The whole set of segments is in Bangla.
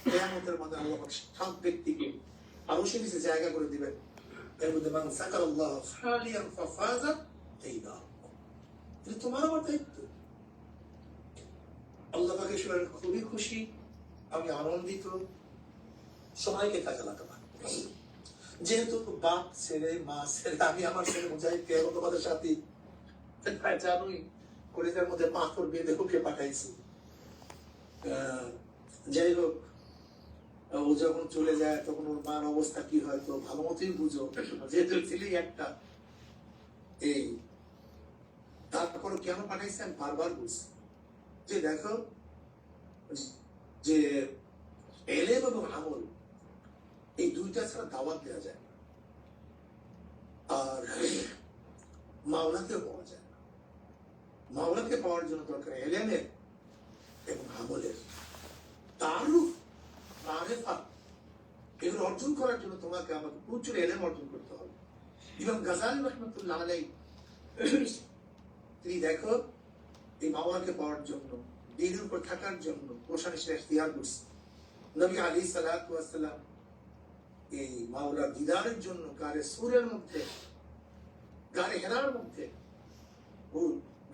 কিয়ামতের মধ্যে আল্লাহ পাক সব ব্যক্তিকে আরশের নিচে জায়গা করে দিবেন। এর মধ্যে মান সাকারাল্লাহ খালিয়ান ফাফাজা, এই না, এটা তোমার আমার দায়িত্ব। আল্লাহ পাকের শুনে খুবই খুশি, আমি আনন্দিত, সবাইকে কাজে লাগাবা। যেহেতু বাপ ছেলে মা ছেলে, আমি আমার ছেলে মুজাহিদকে এবং তোমাদের সাথে জানুই কলেজের মধ্যে পাথর বেঁধে ওকে পাঠাইছি। যাই হোক, ও যখন চলে যায় তখন ওর মার অবস্থা কি হয় তো ভালো মতোই বুঝো, যেহেতু ছেলে একটা। এই তারপরে কেন পাঠাইছে আমি বারবার বুঝছি যে দেখো যে এলেম এবং আমল এই দুইটা ছাড়া দাওয়াত দেওয়া যায় না, আর মাওলাকে পাওয়া যায় না। মাওলাকে পাওয়ার জন্য দরকার এলেমের এবং আমলের তারুফ, মারিফা, এগুলো অর্জন করার জন্য তোমাকে আমাকে প্রচুর এলেম অর্জন করতে হবে। ইমাম গাজালি রাহমাতুল্লাহ আলাইহি তিনি দেখো এই মাওলাকে পাওয়ার জন্য, দ্বীনের উপর থাকার জন্য কোরআন শরীফ ইখতিয়ার করছে। নবী আলাইহিস সালাতু ওয়াস সালাম এই মাওলার দিদারের জন্য গারে সূরের মধ্যে, গারে হেরার মধ্যে,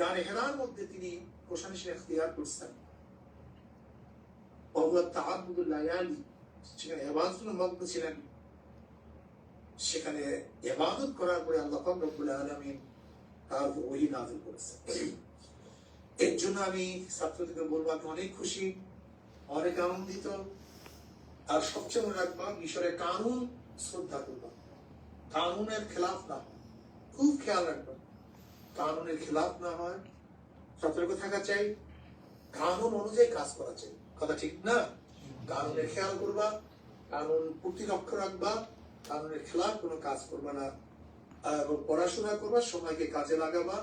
গারে হেরার মধ্যে তিনি কোরআন শরীফ ইখতিয়ার করছেন। ওয়া তাআব্বুদুল লায়ালি, সেখানে ইবাদতের মগ্ন ছিলেন। সেখানে ইবাদত করার পরে আল্লাহ পাক রব্বুল আলামিন তার ওহী নাযিল করেছেন। এর জন্য আমি ছাত্রদেরকে বলবো আমি অনেক খুশি, অনেক আনন্দিত। আর সবচেয়ে মনে রাখবা, ঈশ্বরের কানুন শ্রদ্ধা করবা, কানুনের খেলাফ না হয়, খুব খেয়াল রাখবা, কানুনের খেলাফ না হয়, সতর্ক থাকা চাই, কানুন অনুযায়ী কাজ করা চাই। কথা ঠিক না? কানুনের খেয়াল করবা, কানুন প্রতিরক্ষা রাখবা, কানুনের খেলাফ কোনো কাজ করবা না, এবং পড়াশোনা করবা, সময়কে কাজে লাগাবা।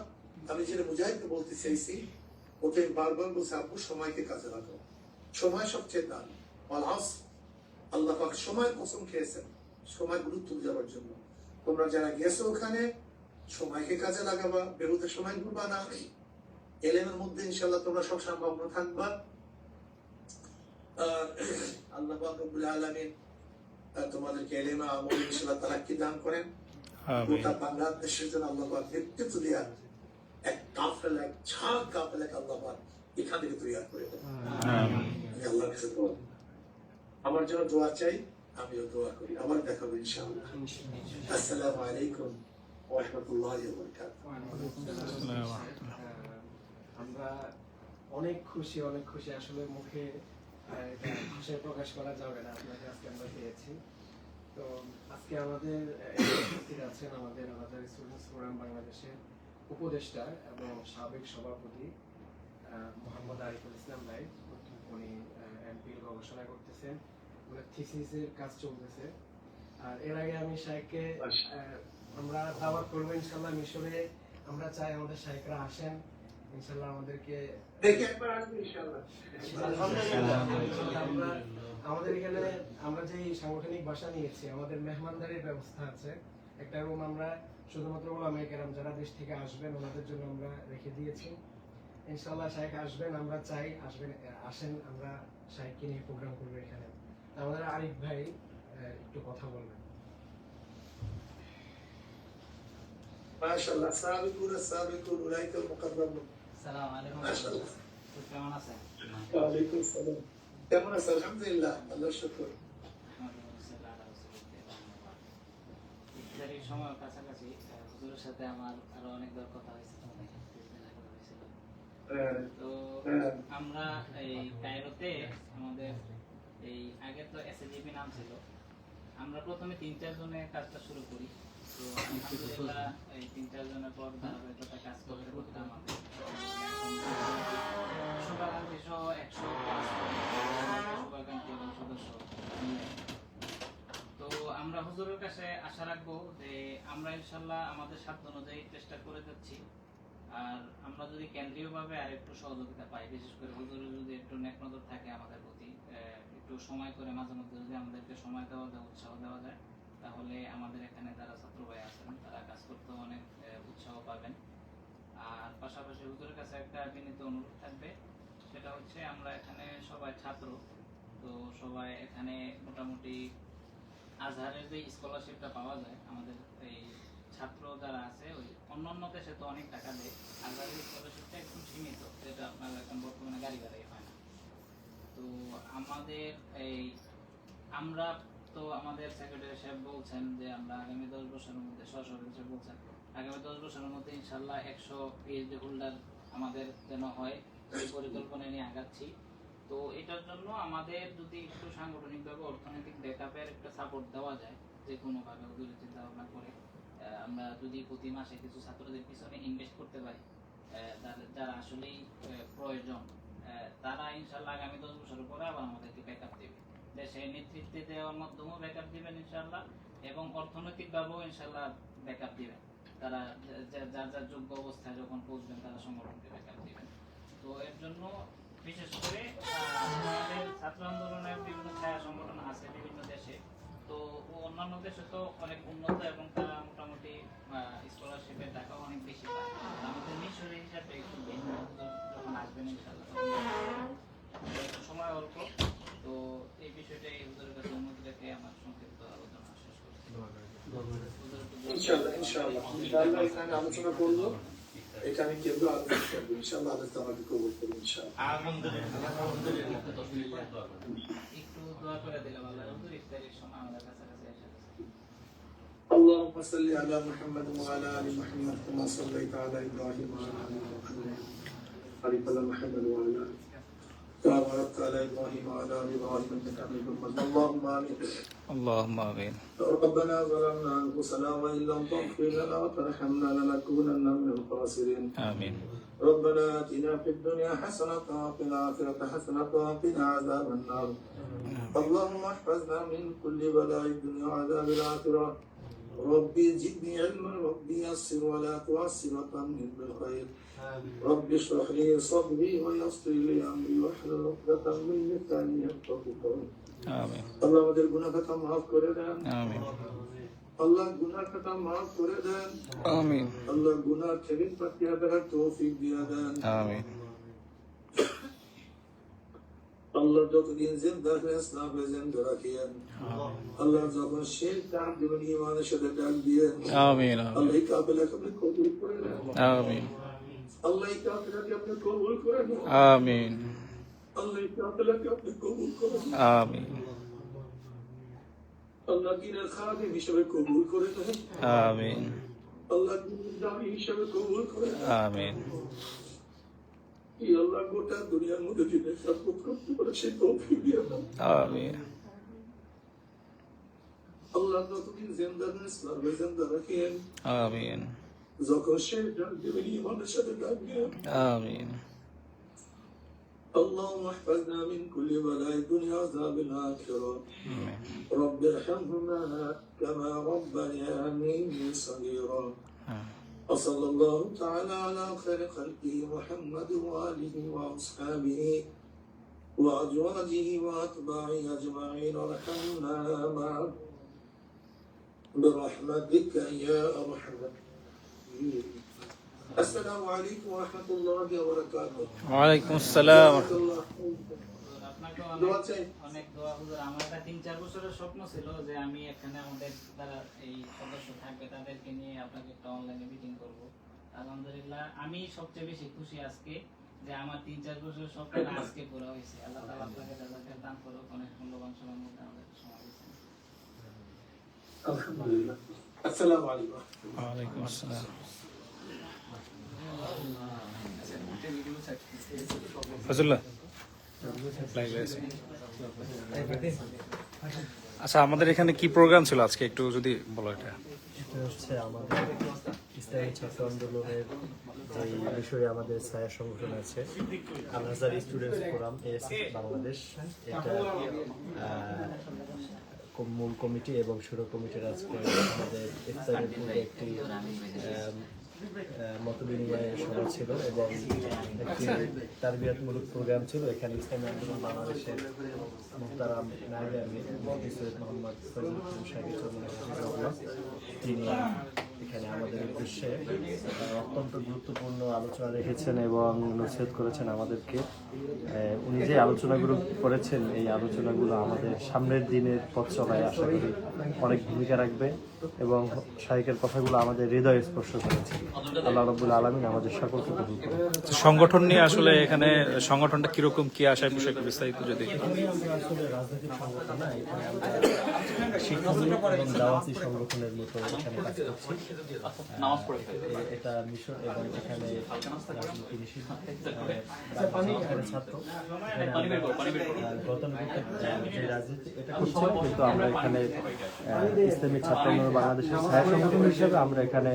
আমি যেটা মুজাহিদকে বলতে চাইছি, ওকে বারবার বলছে আপু সময়কে কাজে লাগাও, সময় সবচেয়ে দাম। আল্লাহ পাক সময়ের কসম খেয়েছেন সময় গুরুত্ব দেওয়ার জন্য। তোমরা যারা গেছো ওখানে সময়কে কাজে লাগাবা, বেহুদা সময় ঘুরবা না। এলেমের মধ্যে ইনশাআল্লাহ তোমরা সব সম্ভাবনা থাকবা। আল্লাহ পাক রব্বুল আলামিন তোমাদেরকে এলেমে আমল ইনশাআল্লাহ তারাক্কি দান করেন। গোটা বাংলাদেশের জন্য আল্লাহ পাক নেতৃত্ব দেওয়ার এক কাফেলা, এক ঝাঁক কাফেলাকে আল্লাহ পাক এখান থেকে তৈরি করে দেন। আমি আল্লাহর কাছে দোয়া, আমার জন্য দোয়া চাই, আমিও দোয়া করি। আবার দেখা হবে ইনশাআল্লাহ। আসসালামু আলাইকুম ওয়া রাহমাতুল্লাহি ওয়া বারাকাতুহু। আমরা অনেক খুশি, অনেক খুশি, আসলে মুখে ভাষায় প্রকাশ করা যাবে না। আপনাকে আজকে আমরা পেয়েছি। তো আজকে আমাদের উপস্থিত আছেন আমাদের আলাদা স্টুডেন্টস ফোরাম বাংলাদেশের উপদেষ্টা এবং সাবেক সভাপতি মোহাম্মদ আরিফুল ইসলাম ভাই। উনি এমপিএল গবেষণা করতেছেন, ওনার থিসিসের কাজ চলতেছে। আর এর আগে আমি শাইখকে আমরা দাওয়াত করবো ইনশাআল্লাহ মিশরে। আমরা চাই আমাদের শাইখরা আসেন ইনশাআল্লাহ, আমাদেরকে দেখি একবার আসবে ইনশাআল্লাহ। আমরা আমাদের এখানে আমরা যে সাংগঠনিক ভাষা নিয়েছি, আমাদের মেহমানদারির ব্যবস্থা আছে। একটা রুম আমরা শুধুমাত্র ওলামায়ে কেরাম যারা দেশ থেকে আসবেন ওনাদের জন্য আমরা রেখে দিয়েছি। ইনশাআল্লাহ শাইখ আসবেন, আমরা চাই আসবেন, আসেন, আমরা শাইখকে নিয়ে প্রোগ্রাম করবো এখানে। আমাদের আরিফ ভাই একটু কথা বলবেন। মাশাআল্লাহ, সাবিকুন সাবিকুন উলাইকাল মুকাররামুন। আসসালামু আলাইকুম। মাশাআল্লাহ। কেমন আছেন? ওয়া আলাইকুম সালাম। কেমন আছেন? আলহামদুলিল্লাহ, আল্লাহর শুকর। ইফতারির সময় কাছাকাছি হুজুরের সাথে আমার আরো অনেক বার কথা হয়েছে। তো আমরা এই কায়রোতে আমাদের এই আগে তো এসএজিপি নাম ছিল, আমরা প্রথমে ৩-৪ জনে কাজটা শুরু করি। তো আলহামদুলিল্লাহ এই ৩-৪ জনের পর ধারাবাহিকতা কাজ করতে করতে আমাদের শুভাকাঙ্ক্ষী সহ ১০০+ শুভাকাঙ্ক্ষী এবং সদস্য। তো আমরা হুজুরের কাছে আশা রাখবো যে আমরা ইনশাল্লাহ আমাদের সাধ্য অনুযায়ী চেষ্টা করে যাচ্ছি। আর আমরা যদি কেন্দ্রীয়ভাবে আর একটু সহযোগিতা পাই, বিশেষ করে হুজুরের যদি একটু নেক নজর থাকে আমাদের প্রতি, একটু সময় করে মাঝে মধ্যে যদি আমাদেরকে সময় দেওয়া যায়, উৎসাহ দেওয়া যায়, তাহলে আমাদের এখানে যারা ছাত্র ভাই আছেন তারা কাজ করতে অনেক উৎসাহ পাবেন। আর পাশাপাশি হুজুরের কাছে একটা বিনীত অনুরোধ থাকবে, সেটা হচ্ছে আমরা এখানে সবাই ছাত্র। তো তো সবাই এখানে মোটামুটি আজহারের যে স্কলারশিপটা পাওয়া যায় আমাদের এই ছাত্র যারা আছে ওই অন্যান্য দেশে তো অনেক টাকা দেয়, আজহারের স্কলারশিপটা একটু সীমিত, যেটা আপনার এখন বর্তমানে গাড়ি ভাড়াই হয় না। তো আমাদের এই আমরা তো আমাদের সেক্রেটারি সাহেব বলছেন যে আমরা আগামী 10 বছরের মধ্যে সহসভাপতি সাহেব বলছেন আগামী 10 বছরের মধ্যে ইনশাল্লাহ 100 পিএইচডি হোল্ডার আমাদের যেন হয় এই পরিকল্পনা নিয়ে আগাচ্ছি। তো এটার জন্য আমাদের যদি একটু সাংগঠনিকভাবে অর্থনৈতিক ব্যাকআপের একটা সাপোর্ট দেওয়া যায়, যে কোনোভাবে ওদের চিন্তা ভাবনা করে আমরা যদি প্রতি মাসে কিছু ছাত্রদের পিছনে ইনভেস্ট করতে পারি, যারা আসলেই প্রয়োজন, তারা ইনশাল্লাহ আগামী 10 বছরের পরে আবার আমাদেরকে ব্যাকআপ দেবে, দেশের নেতৃত্বে দেওয়ার মাধ্যমেও ব্যাকআপ দিবেন ইনশাল্লাহ, এবং অর্থনৈতিকভাবেও ইনশাল্লাহ ব্যাকআপ দিবেন। তারা যার যার যোগ্য অবস্থায় যখন পৌঁছবেন তারা সংগঠনকে ব্যাকআপ দিবেন। তো এর জন্য বিশেষ করে আমাদের ছাত্র আন্দোলনের বিভিন্ন ছায়া সংগঠন আছে বিভিন্ন দেশে, তো অন্যান্য দেশে তো অনেক উন্নত এবং তারা মোটামুটি স্কলারশিপের টাকাও অনেক বেশি পায়। আমাদের মিশরের হিসাবে একটু ভিন্ন, যখন আসবেন ইনশাআল্লাহ সময় অল্প। তো এই বিষয়টা এই হুজুরের কাছে অনুরোধ রেখে আমার সংক্ষিপ্ত আলোচনা শেষ করছি। ইনশাআল্লাহ ইনশাআল্লাহ এখানে আলোচনা করবো, এটা আমি কেবল আলোচনা করবো ইনশাআল্লাহ, আল্লাহ আমাকে কবুল করুন ইনশাআল্লাহ। একটু দোয়া করে দিলে ভালো হয়, হুজুর ইফতারের সময় আমাদের কাছাকাছি এসে গেছে। اللهم صل على محمد وعلى ال محمد كما صليت على ابراهيم وعلى ال ابراهيم بارك على محمد وعلى ال كما باركت على ابراهيم وعلى ال ابراهيم انك حميد مجيد. اللهم امين. اللهم آمين. ربنا ظلمنا انفسنا وان لم تغفر لنا وترحمنا لنكونن من الخاسرين. آمين. ربنا آتنا في الدنيا حسنة وفي الآخرة حسنة وقنا عذاب النار. اللهم احفظنا من كل بلاء الدنيا وعذاب الآخرة. ربي زدني علما، ربي يسر ولا تعسر وتمم بالخير. ربي اشرح لي صدري ويسر لي أمري واحلل عقدة من لساني يفقهوا قولي. آمين. আল্লাহ আমাদের গুনাহ খাতা মাফ করে দেন। آمين. আল্লাহ গুনাহ খাতা মাফ করে দেন। آمين. আল্লাহ গুনাহ থেকে পাকিয়ে দেওয়ার তৌফিক দিয়ে দেন। آمين. আল্লাহ যতদিন জিন্দা আছেন ইসলামে জিন্দা রাখিয়েন। আল্লাহ যখন শেষ তার জীবন ইমানের সাথে ডাক দিয়েন। آمين. আল্লাহ এই কাফেলাকে আপনি কবুল করে নেন। آمين. আল্লাহ এই কাফেলাকে আপনি কবুল করে নেন। آمين. আল্লাহ এই কাফেলাকে আপনি কবুল করে নেন। آمين. আল্লাহ দিনের খাদিম হিসেবে কবুল করে নেন। آمين. আল্লাহ দিনের দাবি হিসেবে কবুল করে নেন। آمين. এই আল্লাহ গোটা দুনিয়ার মধ্যে দিনের সাপোর্ট করতে পারে সেই তৌফিক দিয়ে দেন। آمين. আল্লাহ যতদিন জিন্দা আছেন ইসলামে জিন্দা রাখিয়েন। آمين. যখন শেষ ডাক দিবেন ইমানের সাথে ডাক দিয়েন। آمين. اللهم احفظنا من كل بلاء الدنيا وعذاب الآخرة. آمين. رب ارحمهما كما ربياني صغيرا. وصلى الله تعالى على خير خلقه محمد وآله وأصحابه وأزواجه وأتباعه أجمعين وارحمنا معه برحمتك يا أرحم الراحمين. السلام عليكم ورحمة الله وبركاته. وعليكم السلام. আপনাকেও দোয়া চাই। অনেক দোয়া হুজুর। আমার একটা 3-4 বছরের স্বপ্ন ছিল যে আমি এখানে আমাদের যারা এই সদস্য থাকবে তাদেরকে নিয়ে আপনাকে একটা অনলাইনে মিটিং করব। আলহামদুলিল্লাহ আমি সবচেয়ে বেশি খুশি আজকে যে আমার 3-4 বছরের স্বপ্নটা আজকে পুরো হয়েছে। আল্লাহ তাআলা আপনাকে জাযাকাল দান করুক। অনেক মূল্যবান সময়ের মধ্যে আমাদের সময় দিয়েছেন। আলহামদুলিল্লাহ। আসসালামু আলাইকুম। وعليكم السلام. ফজলুল্লাহ লাইভে আছে। আচ্ছা আমাদের এখানে কি প্রোগ্রাম ছিল আজকে একটু যদি বলো এটা। এটা হচ্ছে আমাদের ইসলামী ছাত্র আন্দোলনের যে মিশরে আমাদের ছায়া সংগঠন আছে আল আজহার স্টুডেন্টস ফোরাম এএসএফ বাংলাদেশ, এটা মূল কমিটি এবং শুরু কমিটির আজকে আমাদের ইফতারের পূর্বে একটি মত বিনিময় সভা ছিল এবং একটি তারবিয়াতমূলক প্রোগ্রাম ছিল। এখানে ইসলামী আন্দোলন বাংলাদেশের মুহতারাম নায়েবে আমির সৈয়দ মোহাম্মদ ফজলুল করিম সাহেব তিনি এখানে আমাদের উদ্দেশ্যে অত্যন্ত গুরুত্বপূর্ণ আলোচনা রেখেছেন এবং নসিহত করেছেন আমাদেরকে। উনি যে আলোচনাগুলো করেছেন এই আলোচনাগুলো আমাদের সামনের দিনের পথ চলায় আশা করি অনেক ভূমিকা রাখবে এবং শাইখের কথাগুলো আমাদের হৃদয় স্পর্শ করেছে। আল্লাহ রাব্বুল আলামিন আমাদের সকলকে কবুল করুন। সংগঠন নিয়ে আসলে এখানে সংগঠনটা কিরকম কি আশায় বিষয়ে বিস্তারিত যদি এখানে আমরা আসলে রাজনৈতিক সংগঠন না, এখানে আমরা শিক্ষামূলক এবং দাওয়াতি সংগঠনের মতো এখানে কাজ করছি। এটা মিশন এবং এখানে রাজনীতি নিষিদ্ধ। এখানে ছাত্র এখানে আমরা, গতানুগতিক যে রাজনীতি এটা করছি না, কিন্তু আমরা এখানে ইসলামী ছাত্র আন্দোলন বাংলাদেশের ছায়া সংগঠন হিসেবে আমরা এখানে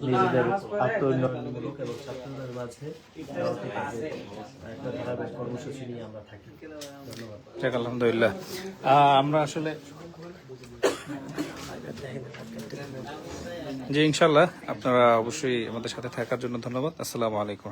নিজেদের আত্ম-উন্নয়নমূলক এবং ছাত্রদের মাঝে দাওয়াতি কাজে একটা ধারাবাহিক কর্মসূচি নিয়ে আমরা থাকি। ধন্যবাদ। যাক, আলহামদুলিল্লাহ। আমরা আসলে জি ইনশাল্লাহ আপনারা অবশ্যই আমাদের সাথে থাকার জন্য ধন্যবাদ। আসসালামু আলাইকুম।